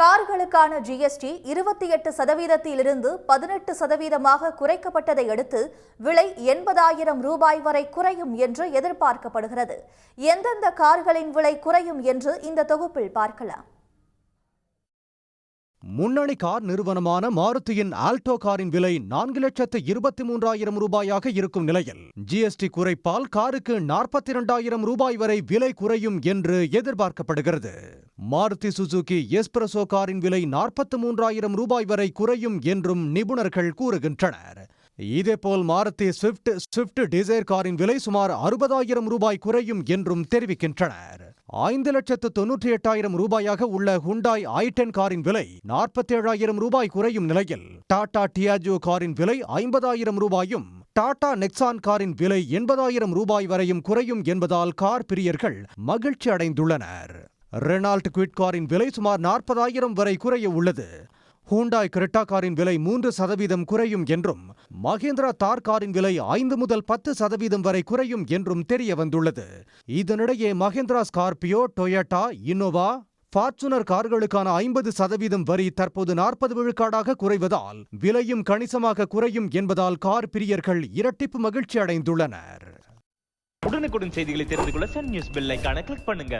கார்களுக்கான GST 28%இலிருந்து 18%ஆக குறைக்கப்பட்டதை அடுத்து விலை 80,000 ரூபாய் வரை குறையும் என்று எதிர்பார்க்கப்படுகிறது. எந்தெந்த கார்களின் விலை குறையும் என்று இந்த தொகுப்பில் பார்க்கலாம். முன்னணி கார் நிறுவனமான மாருதியின் ஆல்டோ காரின் விலை 4,23,000 ரூபாயாக இருக்கும் நிலையில் ஜிஎஸ்டி குறைப்பால் காருக்கு 42,000 ரூபாய் வரை விலை குறையும் என்று எதிர்பார்க்கப்படுகிறது. மாருதி சுசுகி எஸ்பிரசோ காரின் விலை 43,000 ரூபாய் வரை குறையும் என்றும் நிபுணர்கள் கூறுகின்றனர். இதேபோல் மாருதி ஸ்விஃப்ட் டிசைர் காரின் விலை சுமார் 60,000 ரூபாய் குறையும் என்றும் தெரிவிக்கின்றனர். 5,98,000 ரூபாயாக உள்ள ஹுண்டாய் i10 காரின் விலை 47,000 ரூபாய் குறையும் நிலையில் டாடா டியாஜோ காரின் விலை 50,000 ரூபாயும் டாடா நெக்ஸான் காரின் விலை 80,000 ரூபாய் வரையும் குறையும் என்பதால் கார் பிரியர்கள் மகிழ்ச்சி அடைந்துள்ளனர். ரெனால்ட் குவிட் காரின் விலை சுமார் 40,000 வரை குறைய உள்ளது. ஹூண்டாய் கிரெட்டா காரின் விலை 3% குறையும் என்றும் மஹிந்திரா தார் காரின் விலை 5 முதல் 10% வரை குறையும் என்றும் தெரிய வந்துள்ளது. இதனிடையே Mahindra Scorpio, Toyota, Innova, Fortuner கார்களுக்கான 50% வரி தற்போது 40 விழுக்காடாக குறைவதால் விலையும் கணிசமாக குறையும் என்பதால் கார் பிரியர்கள் இரட்டிப்பு மகிழ்ச்சி அடைந்துள்ளனர். உடனுக்குடன் செய்திகளை தெரிந்து கொள்ள சன் நியூஸ் பெல் ஐகானை கிளிக் பண்ணுங்க.